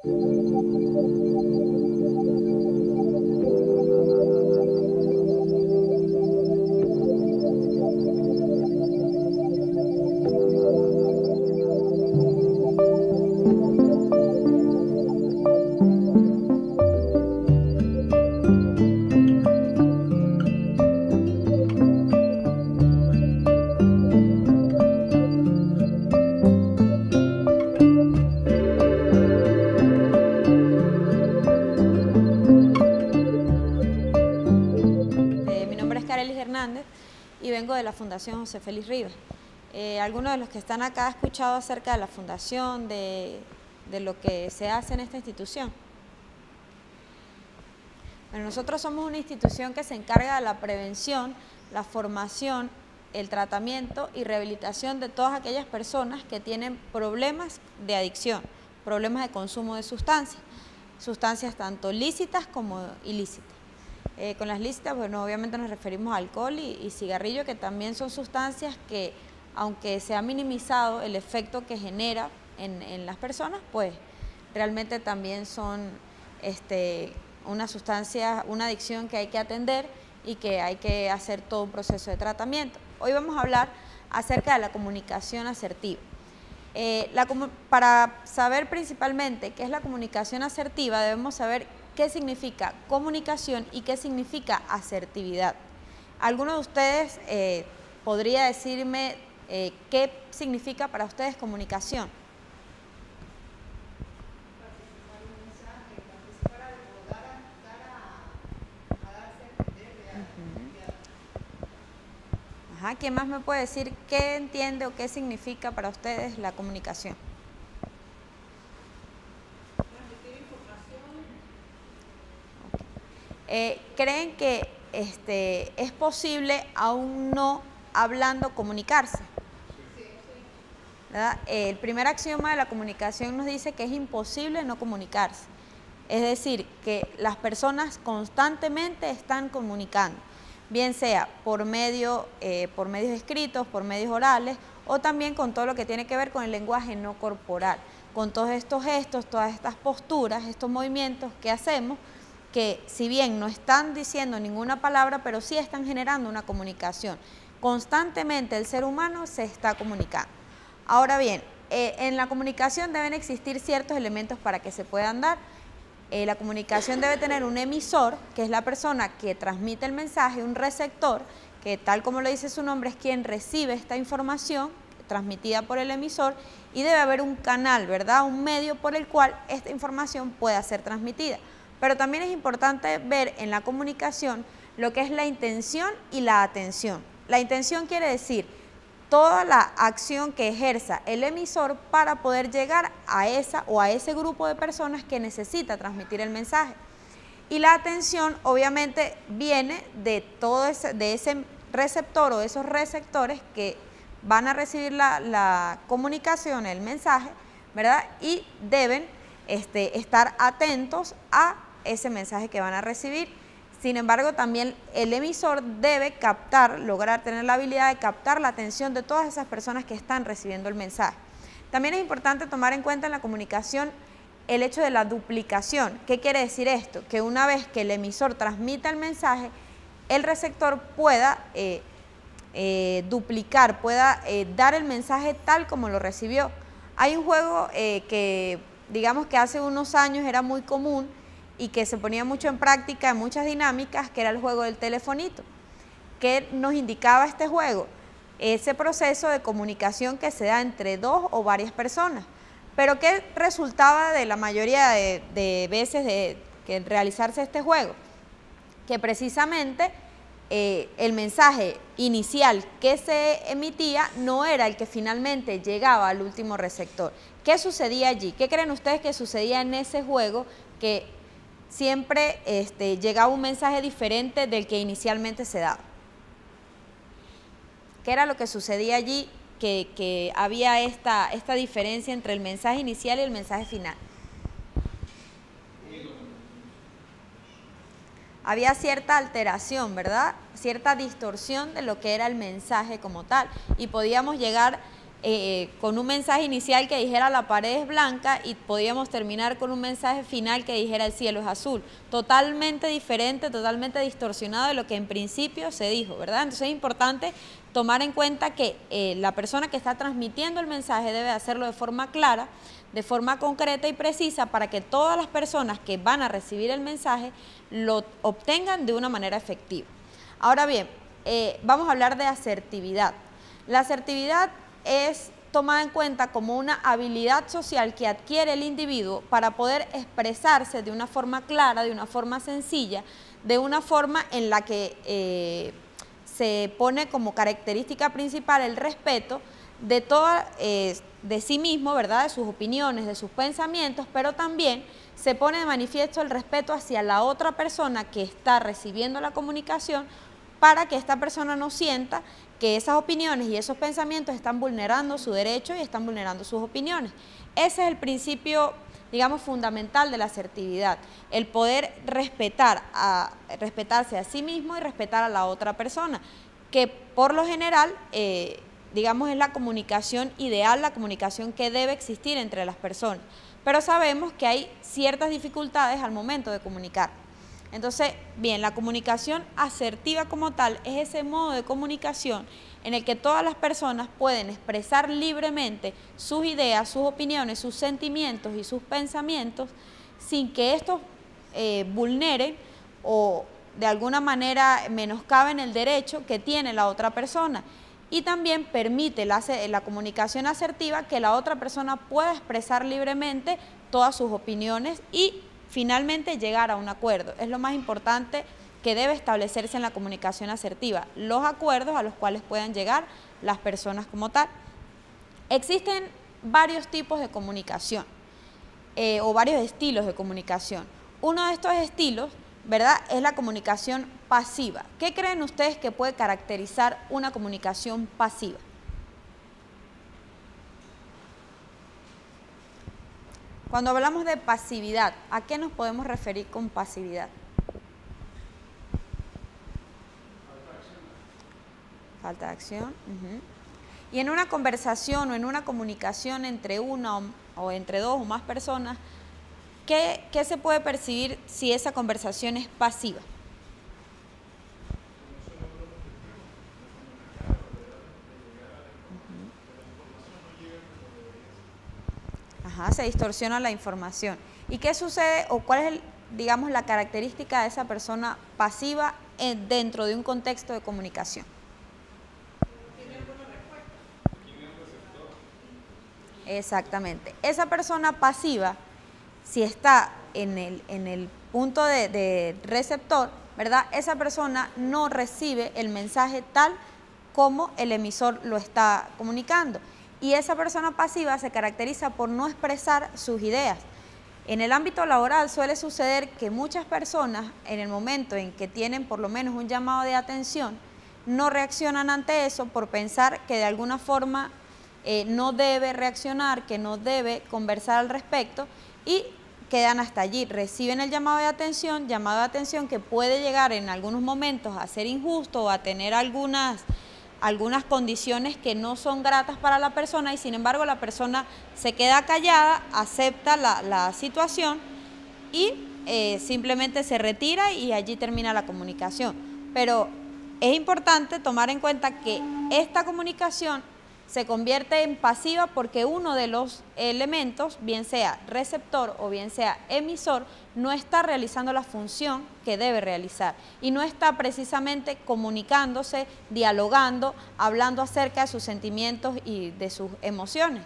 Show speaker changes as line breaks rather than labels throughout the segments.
Y vengo de la Fundación José Félix Rivas. Algunos de los que están acá han escuchado acerca de la fundación, de lo que se hace en esta institución. Bueno, nosotros somos una institución que se encarga de la prevención, la formación, el tratamiento y rehabilitación de todas aquellas personas que tienen problemas de adicción, problemas de consumo de sustancias tanto lícitas como ilícitas. Con las lícitas, bueno, obviamente nos referimos a alcohol y cigarrillo, que también son sustancias que, aunque se ha minimizado el efecto que genera en las personas, pues realmente también son una sustancia, una adicción que hay que atender y que hay que hacer todo un proceso de tratamiento. Hoy vamos a hablar acerca de la comunicación asertiva. Para saber principalmente qué es la comunicación asertiva, debemos saber qué significa comunicación y qué significa asertividad. ¿Alguno de ustedes podría decirme qué significa para ustedes comunicación? Ajá, ¿quién más me puede decir qué entiende o qué significa para ustedes la comunicación? ¿Creen que es posible, aún no hablando, comunicarse? ¿Verdad? El primer axioma de la comunicación nos dice que es imposible no comunicarse. Es decir, que las personas constantemente están comunicando, bien sea por medios escritos, por medios orales, o también con todo lo que tiene que ver con el lenguaje no corporal, con todos estos gestos, todas estas posturas, estos movimientos que hacemos, que si bien no están diciendo ninguna palabra, pero sí están generando una comunicación. Constantemente el ser humano se está comunicando. Ahora bien, en la comunicación deben existir ciertos elementos para que se puedan dar. La comunicación debe tener un emisor, que es la persona que transmite el mensaje, un receptor, que tal como lo dice su nombre es quien recibe esta información transmitida por el emisor, y debe haber un canal, ¿verdad? Un medio por el cual esta información pueda ser transmitida. Pero también es importante ver en la comunicación lo que es la intención y la atención. La intención quiere decir toda la acción que ejerza el emisor para poder llegar a esa o a ese grupo de personas que necesita transmitir el mensaje. Y la atención obviamente viene de ese receptor o de esos receptores que van a recibir la comunicación, el mensaje, ¿verdad? Y deben estar atentos a ese mensaje que van a recibir. Sin embargo, también el emisor debe lograr tener la habilidad de captar la atención de todas esas personas que están recibiendo el mensaje. También es importante tomar en cuenta en la comunicación el hecho de la duplicación. ¿Qué quiere decir esto? Que una vez que el emisor transmita el mensaje, el receptor pueda duplicar, pueda dar el mensaje tal como lo recibió. Hay un juego que digamos que hace unos años era muy común y que se ponía mucho en práctica en muchas dinámicas, que era el juego del telefonito. ¿Qué nos indicaba este juego? Ese proceso de comunicación que se da entre dos o varias personas. Pero ¿qué resultaba de la mayoría de veces que realizarse este juego? Que precisamente el mensaje inicial que se emitía no era el que finalmente llegaba al último receptor. ¿Qué sucedía allí? ¿Qué creen ustedes que sucedía en ese juego que siempre llegaba un mensaje diferente del que inicialmente se daba? ¿Qué era lo que sucedía allí que había esta diferencia entre el mensaje inicial y el mensaje final? Había cierta alteración, ¿verdad? Cierta distorsión de lo que era el mensaje como tal, y podíamos llegar con un mensaje inicial que dijera la pared es blanca y podíamos terminar con un mensaje final que dijera el cielo es azul. Totalmente diferente, totalmente distorsionado de lo que en principio se dijo, ¿verdad? Entonces es importante tomar en cuenta que la persona que está transmitiendo el mensaje debe hacerlo de forma clara, de forma concreta y precisa para que todas las personas que van a recibir el mensaje lo obtengan de una manera efectiva. Ahora bien, vamos a hablar de asertividad. La asertividad es tomada en cuenta como una habilidad social que adquiere el individuo para poder expresarse de una forma clara, de una forma sencilla, de una forma en la que se pone como característica principal el respeto de sí mismo, ¿verdad?, de sus opiniones, de sus pensamientos, pero también se pone de manifiesto el respeto hacia la otra persona que está recibiendo la comunicación para que esta persona no sienta que esas opiniones y esos pensamientos están vulnerando su derecho y están vulnerando sus opiniones. Ese es el principio, digamos, fundamental de la asertividad, el poder respetarse a sí mismo y respetar a la otra persona, que por lo general, digamos, es la comunicación ideal, la comunicación que debe existir entre las personas. Pero sabemos que hay ciertas dificultades al momento de comunicar. Entonces, bien, la comunicación asertiva como tal es ese modo de comunicación en el que todas las personas pueden expresar libremente sus ideas, sus opiniones, sus sentimientos y sus pensamientos sin que estos vulneren o de alguna manera menoscaben el derecho que tiene la otra persona. Y también permite la comunicación asertiva que la otra persona pueda expresar libremente todas sus opiniones y finalmente llegar a un acuerdo. Es lo más importante que debe establecerse en la comunicación asertiva, los acuerdos a los cuales puedan llegar las personas como tal. Existen varios tipos de comunicación o varios estilos de comunicación. Uno de estos estilos, ¿verdad?, es la comunicación pasiva. ¿Qué creen ustedes que puede caracterizar una comunicación pasiva? Cuando hablamos de pasividad, ¿a qué nos podemos referir con pasividad? Falta de acción. Y en una conversación o en una comunicación entre una o entre dos o más personas, ¿qué se puede percibir si esa conversación es pasiva? Se distorsiona la información. ¿Y qué sucede o cuál es, digamos, la característica de esa persona pasiva dentro de un contexto de comunicación? Exactamente. Esa persona pasiva, si está en el punto de receptor, ¿verdad?, esa persona no recibe el mensaje tal como el emisor lo está comunicando. Y esa persona pasiva se caracteriza por no expresar sus ideas. En el ámbito laboral suele suceder que muchas personas, en el momento en que tienen por lo menos un llamado de atención, no reaccionan ante eso por pensar que de alguna forma no debe reaccionar, que no debe conversar al respecto y quedan hasta allí. Reciben el llamado de atención que puede llegar en algunos momentos a ser injusto o a tener algunas condiciones que no son gratas para la persona y sin embargo la persona se queda callada, acepta la situación y simplemente se retira y allí termina la comunicación. Pero es importante tomar en cuenta que esta comunicación se convierte en pasiva porque uno de los elementos, bien sea receptor o bien sea emisor, no está realizando la función que debe realizar y no está precisamente comunicándose, dialogando, hablando acerca de sus sentimientos y de sus emociones.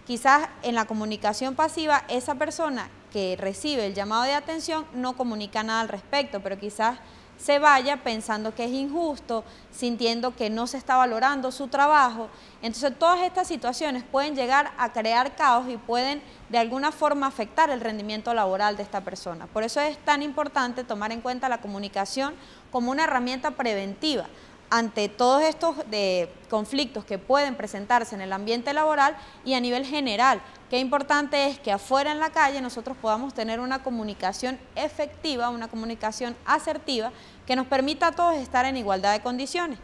Quizás en la comunicación pasiva esa persona que recibe el llamado de atención no comunica nada al respecto, pero quizás se vaya pensando que es injusto, sintiendo que no se está valorando su trabajo. Entonces todas estas situaciones pueden llegar a crear caos y pueden de alguna forma afectar el rendimiento laboral de esta persona. Por eso es tan importante tomar en cuenta la comunicación como una herramienta preventiva ante todos estos conflictos que pueden presentarse en el ambiente laboral y a nivel general. Qué importante es que afuera en la calle nosotros podamos tener una comunicación efectiva, una comunicación asertiva que nos permita a todos estar en igualdad de condiciones.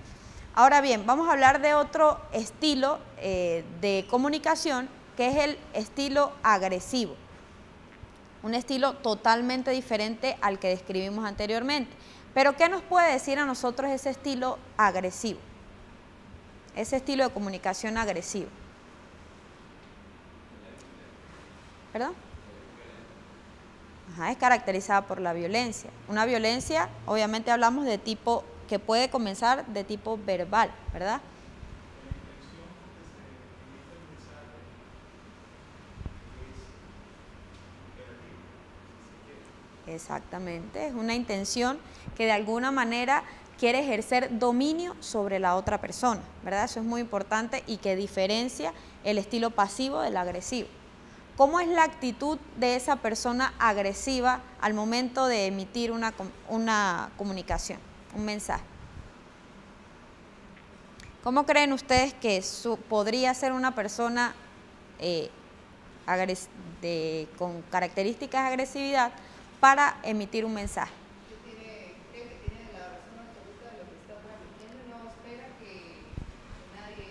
Ahora bien, vamos a hablar de otro estilo de comunicación, que es el estilo agresivo. Un estilo totalmente diferente al que describimos anteriormente. Pero ¿qué nos puede decir a nosotros ese estilo agresivo? Ese estilo de comunicación agresivo. ¿Perdón? Ajá, es caracterizada por la violencia. Una violencia, obviamente hablamos de tipo, que puede comenzar de tipo verbal, ¿verdad? Exactamente, es una intención que de alguna manera quiere ejercer dominio sobre la otra persona, ¿verdad? Eso es muy importante y que diferencia el estilo pasivo del agresivo. ¿Cómo es la actitud de esa persona agresiva al momento de emitir una comunicación, un mensaje? ¿Cómo creen ustedes que podría ser una persona con características de agresividad para emitir un mensaje?
Cree que tiene la razón absoluta de lo que está transmitiendo y no espera que nadie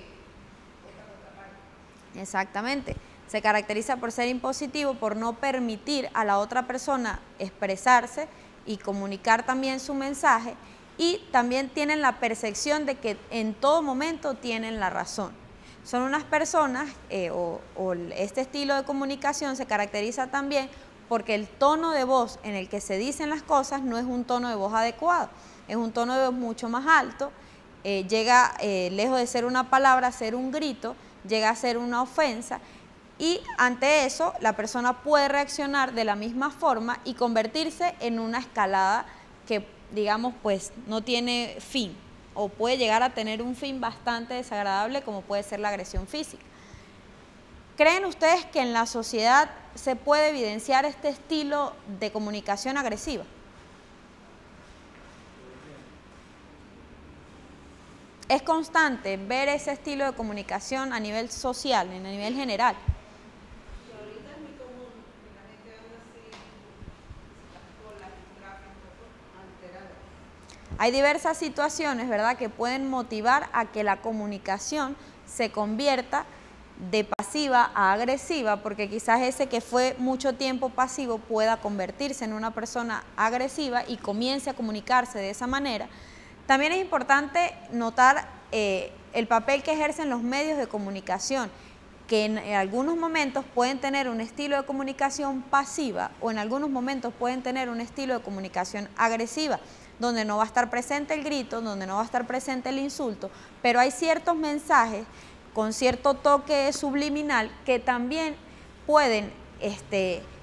otra contraparte.
Exactamente. Se caracteriza por ser impositivo, por no permitir a la otra persona expresarse y comunicar también su mensaje, y también tienen la percepción de que en todo momento tienen la razón. Son unas personas, este estilo de comunicación se caracteriza también porque el tono de voz en el que se dicen las cosas no es un tono de voz adecuado, es un tono de voz mucho más alto, llega lejos de ser una palabra a ser un grito, llega a ser una ofensa, y ante eso la persona puede reaccionar de la misma forma y convertirse en una escalada que, digamos, pues no tiene fin, o puede llegar a tener un fin bastante desagradable, como puede ser la agresión física. ¿Creen ustedes que en la sociedad se puede evidenciar este estilo de comunicación agresiva? ¿Es constante ver ese estilo de comunicación a nivel social, a nivel general?
Y ahorita es muy común que la gente anda así, las colas, el tráfico, alterado.
Hay diversas situaciones, ¿verdad?, que pueden motivar a que la comunicación se convierta de pasiva a agresiva, porque quizás ese que fue mucho tiempo pasivo pueda convertirse en una persona agresiva y comience a comunicarse de esa manera. También es importante notar el papel que ejercen los medios de comunicación, que en algunos momentos pueden tener un estilo de comunicación pasiva o en algunos momentos pueden tener un estilo de comunicación agresiva, donde no va a estar presente el grito, donde no va a estar presente el insulto, pero hay ciertos mensajes con cierto toque subliminal que también pueden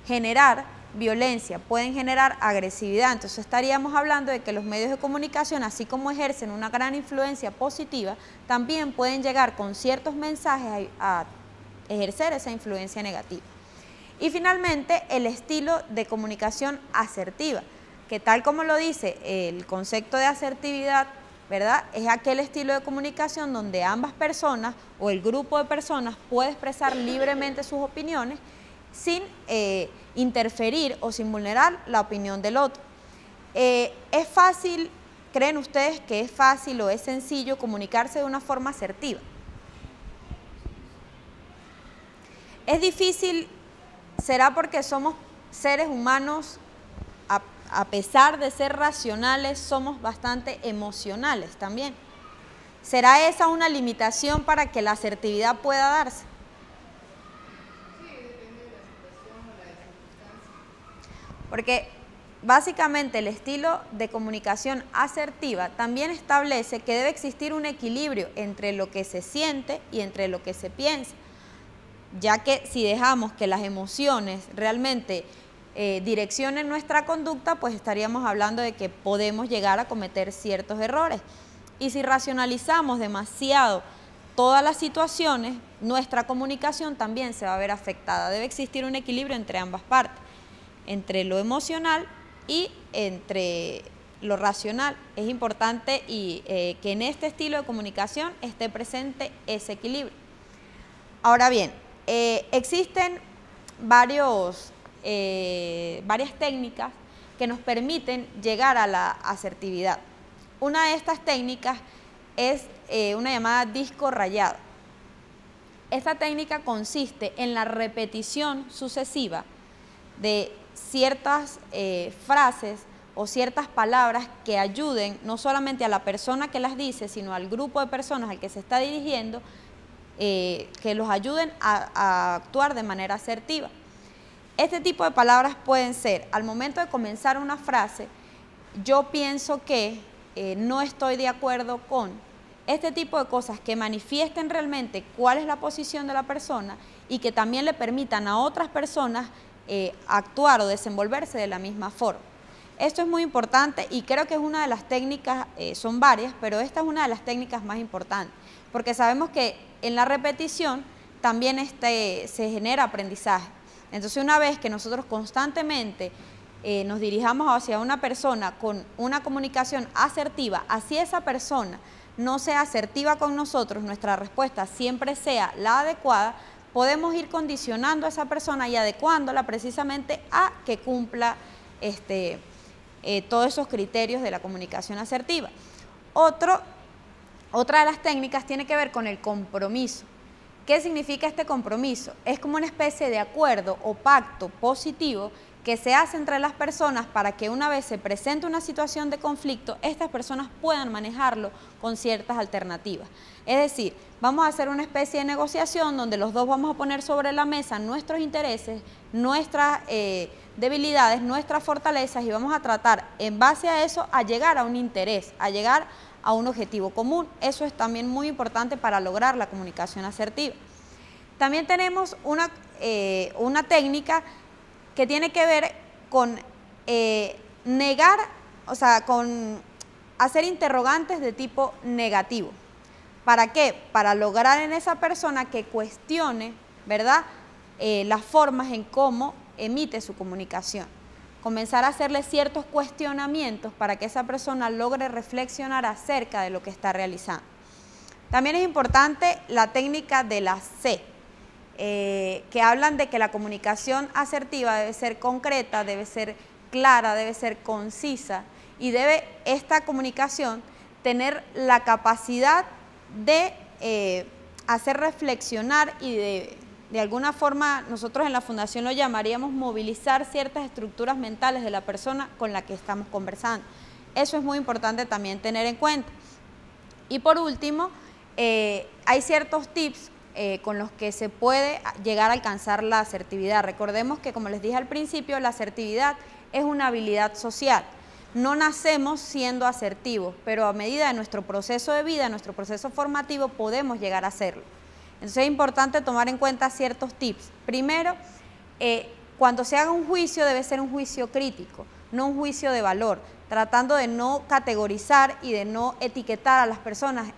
generar violencia, pueden generar agresividad. Entonces estaríamos hablando de que los medios de comunicación, así como ejercen una gran influencia positiva, también pueden llegar con ciertos mensajes a ejercer esa influencia negativa. Y finalmente, el estilo de comunicación asertiva, que tal como lo dice el concepto de asertividad, ¿verdad?, es aquel estilo de comunicación donde ambas personas o el grupo de personas puede expresar libremente sus opiniones sin interferir o sin vulnerar la opinión del otro. ¿Es fácil, creen ustedes que es fácil o es sencillo comunicarse de una forma asertiva? ¿Es difícil? ¿Será porque somos seres humanos, a pesar de ser racionales, somos bastante emocionales también? ¿Será esa una limitación para que la asertividad pueda darse?
Sí, depende de la situación o la circunstancia.
Porque básicamente el estilo de comunicación asertiva también establece que debe existir un equilibrio entre lo que se siente y entre lo que se piensa, ya que si dejamos que las emociones realmente direccionen nuestra conducta, pues estaríamos hablando de que podemos llegar a cometer ciertos errores. Y si racionalizamos demasiado todas las situaciones, nuestra comunicación también se va a ver afectada. Debe existir un equilibrio entre ambas partes, entre lo emocional y entre lo racional. Es importante que en este estilo de comunicación esté presente ese equilibrio. Ahora bien, existen varias técnicas que nos permiten llegar a la asertividad. Una de estas técnicas es una llamada disco rayado. Esta técnica consiste en la repetición sucesiva de ciertas frases o ciertas palabras que ayuden no solamente a la persona que las dice, sino al grupo de personas al que se está dirigiendo, que los ayuden a actuar de manera asertiva. Este tipo de palabras pueden ser, al momento de comenzar una frase, yo pienso que, no estoy de acuerdo con, este tipo de cosas que manifiesten realmente cuál es la posición de la persona y que también le permitan a otras personas actuar o desenvolverse de la misma forma. Esto es muy importante y creo que es una de las técnicas, son varias, pero esta es una de las técnicas más importantes, porque sabemos que en la repetición también se genera aprendizaje. Entonces, una vez que nosotros constantemente nos dirijamos hacia una persona con una comunicación asertiva, así esa persona no sea asertiva con nosotros, nuestra respuesta siempre sea la adecuada, podemos ir condicionando a esa persona y adecuándola precisamente a que cumpla todos esos criterios de la comunicación asertiva. Otra de las técnicas tiene que ver con el compromiso. ¿Qué significa este compromiso? Es como una especie de acuerdo o pacto positivo que se hace entre las personas para que una vez se presente una situación de conflicto, estas personas puedan manejarlo con ciertas alternativas. Es decir, vamos a hacer una especie de negociación donde los dos vamos a poner sobre la mesa nuestros intereses, nuestras debilidades, nuestras fortalezas y vamos a tratar en base a eso a llegar a un interés, a llegar a un objetivo común. Eso es también muy importante para lograr la comunicación asertiva. También tenemos una técnica que tiene que ver con negar, o sea, con hacer interrogantes de tipo negativo. ¿Para qué? Para lograr en esa persona que cuestione, ¿verdad?, las formas en cómo emite su comunicación. Comenzar a hacerle ciertos cuestionamientos para que esa persona logre reflexionar acerca de lo que está realizando. También es importante la técnica de la C, que hablan de que la comunicación asertiva debe ser concreta, debe ser clara, debe ser concisa y debe esta comunicación tener la capacidad de hacer reflexionar y de alguna forma nosotros en la Fundación lo llamaríamos movilizar ciertas estructuras mentales de la persona con la que estamos conversando. Eso es muy importante también tener en cuenta. Y por último, hay ciertos tips con los que se puede llegar a alcanzar la asertividad. Recordemos que, como les dije al principio, la asertividad es una habilidad social. No nacemos siendo asertivos, pero a medida de nuestro proceso de vida, nuestro proceso formativo, podemos llegar a hacerlo. Entonces es importante tomar en cuenta ciertos tips. Primero, cuando se haga un juicio debe ser un juicio crítico, no un juicio de valor, tratando de no categorizar y de no etiquetar a las personas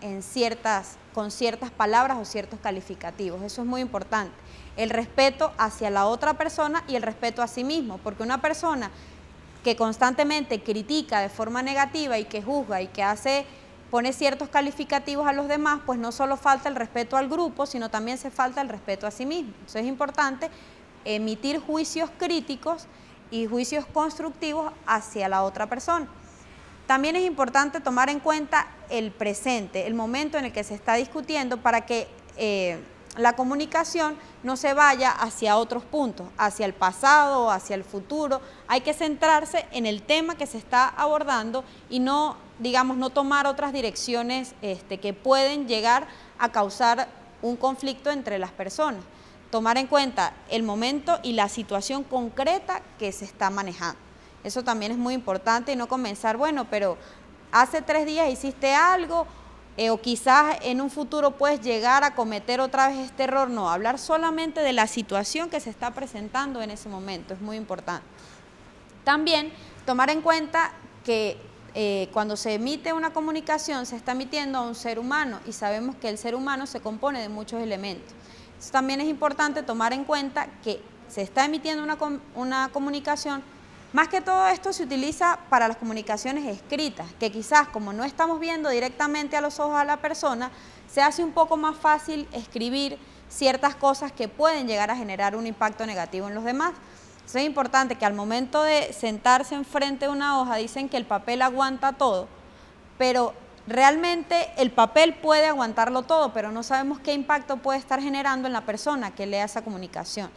con ciertas palabras o ciertos calificativos. Eso es muy importante. El respeto hacia la otra persona y el respeto a sí mismo, porque una persona que constantemente critica de forma negativa y que juzga y que pone ciertos calificativos a los demás, pues no solo falta el respeto al grupo, sino también se falta el respeto a sí mismo. Entonces es importante emitir juicios críticos y juicios constructivos hacia la otra persona. También es importante tomar en cuenta el presente, el momento en el que se está discutiendo para que la comunicación no se vaya hacia otros puntos, hacia el pasado o hacia el futuro. Hay que centrarse en el tema que se está abordando y no, digamos, no tomar otras direcciones que pueden llegar a causar un conflicto entre las personas. Tomar en cuenta el momento y la situación concreta que se está manejando. Eso también es muy importante y no comenzar, bueno, pero hace 3 días hiciste algo o quizás en un futuro puedes llegar a cometer otra vez este error. No, hablar solamente de la situación que se está presentando en ese momento es muy importante. También tomar en cuenta que cuando se emite una comunicación se está emitiendo a un ser humano y sabemos que el ser humano se compone de muchos elementos. Entonces, también es importante tomar en cuenta que se está emitiendo una comunicación. Más que todo esto se utiliza para las comunicaciones escritas, que quizás como no estamos viendo directamente a los ojos a la persona, se hace un poco más fácil escribir ciertas cosas que pueden llegar a generar un impacto negativo en los demás. Entonces es importante que al momento de sentarse enfrente de una hoja, dicen que el papel aguanta todo, pero realmente el papel puede aguantarlo todo, pero no sabemos qué impacto puede estar generando en la persona que lea esa comunicación.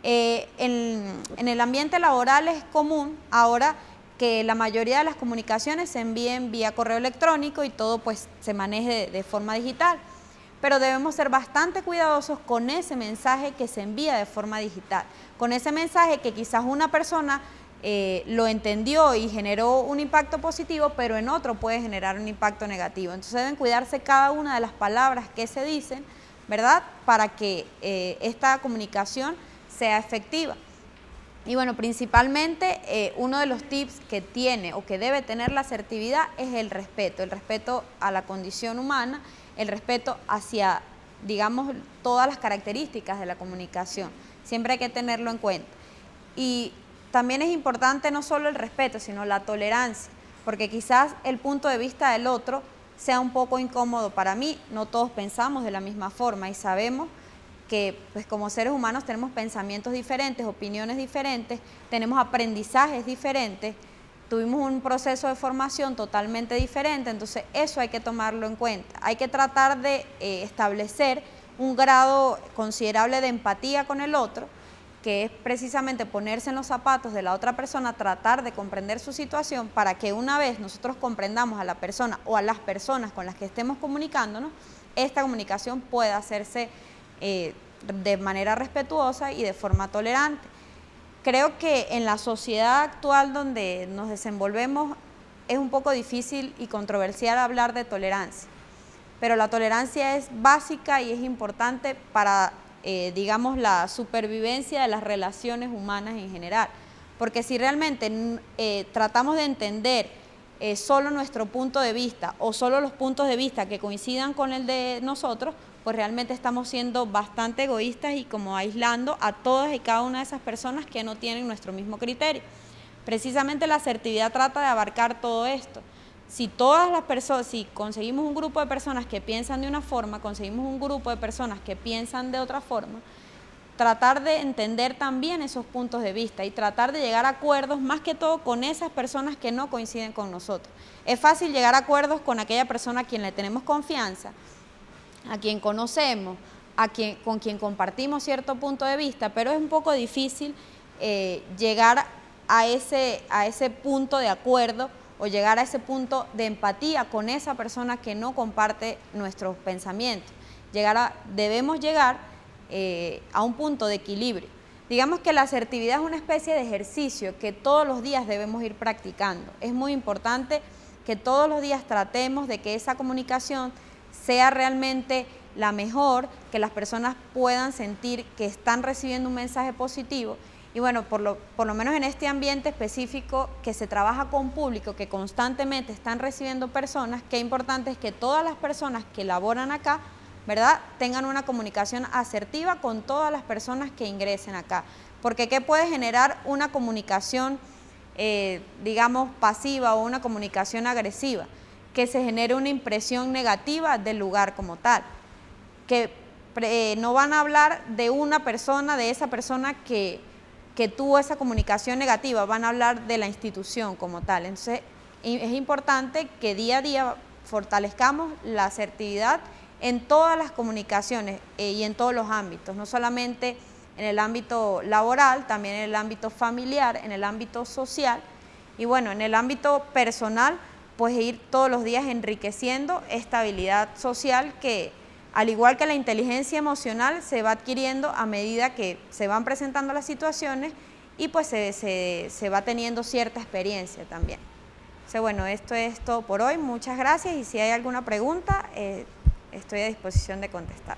En el ambiente laboral es común ahora que la mayoría de las comunicaciones se envíen vía correo electrónico y todo pues se maneje de forma digital, pero debemos ser bastante cuidadosos con ese mensaje que se envía de forma digital, con ese mensaje que quizás una persona lo entendió y generó un impacto positivo, pero en otro puede generar un impacto negativo. Entonces deben cuidarse cada una de las palabras que se dicen, ¿verdad?, para que esta comunicación sea efectiva. Y bueno, principalmente uno de los tips que tiene o que debe tener la asertividad es el respeto a la condición humana, el respeto hacia, digamos, todas las características de la comunicación. Siempre hay que tenerlo en cuenta. Y también es importante no solo el respeto, sino la tolerancia, porque quizás el punto de vista del otro sea un poco incómodo para mí. No todos pensamos de la misma forma y sabemos que pues, como seres humanos tenemos pensamientos diferentes, opiniones diferentes, tenemos aprendizajes diferentes, tuvimos un proceso de formación totalmente diferente, entonces eso hay que tomarlo en cuenta. Hay que tratar de establecer un grado considerable de empatía con el otro, que es precisamente ponerse en los zapatos de la otra persona, tratar de comprender su situación para que una vez nosotros comprendamos a la persona o a las personas con las que estemos comunicándonos, esta comunicación pueda hacerse de manera respetuosa y de forma tolerante. Creo que en la sociedad actual donde nos desenvolvemos es un poco difícil y controversial hablar de tolerancia, pero la tolerancia es básica y es importante para digamos, la supervivencia de las relaciones humanas en general, porque si realmente tratamos de entender solo nuestro punto de vista o solo los puntos de vista que coincidan con el de nosotros, pues realmente estamos siendo bastante egoístas y como aislando a todas y cada una de esas personas que no tienen nuestro mismo criterio. Precisamente la asertividad trata de abarcar todo esto. Si todas las personas, si conseguimos un grupo de personas que piensan de una forma, conseguimos un grupo de personas que piensan de otra forma, tratar de entender también esos puntos de vista y tratar de llegar a acuerdos más que todo con esas personas que no coinciden con nosotros. Es fácil llegar a acuerdos con aquella persona a quien le tenemos confianza, a quien conocemos, con quien compartimos cierto punto de vista, pero es un poco difícil llegar a ese punto de acuerdo o llegar a ese punto de empatía con esa persona que no comparte nuestros pensamientos. Debemos llegar a un punto de equilibrio. Digamos que la asertividad es una especie de ejercicio que todos los días debemos ir practicando. Es muy importante que todos los días tratemos de que esa comunicación sea realmente la mejor, que las personas puedan sentir que están recibiendo un mensaje positivo. Y bueno, por lo menos en este ambiente específico que se trabaja con público, que constantemente están recibiendo personas, qué importante es que todas las personas que laboran acá, ¿verdad?, tengan una comunicación asertiva con todas las personas que ingresen acá. Porque ¿qué puede generar una comunicación, digamos, pasiva o una comunicación agresiva? Que se genere una impresión negativa del lugar como tal. Que no van a hablar de una persona, de esa persona que tuvo esa comunicación negativa, van a hablar de la institución como tal. Entonces es importante que día a día fortalezcamos la asertividad en todas las comunicaciones y en todos los ámbitos, no solamente en el ámbito laboral, también en el ámbito familiar, en el ámbito social y bueno, en el ámbito personal, pues ir todos los días enriqueciendo esta habilidad social que, al igual que la inteligencia emocional, se va adquiriendo a medida que se van presentando las situaciones y pues se va teniendo cierta experiencia también. Entonces, bueno, esto es todo por hoy. Muchas gracias y si hay alguna pregunta, estoy a disposición de contestar.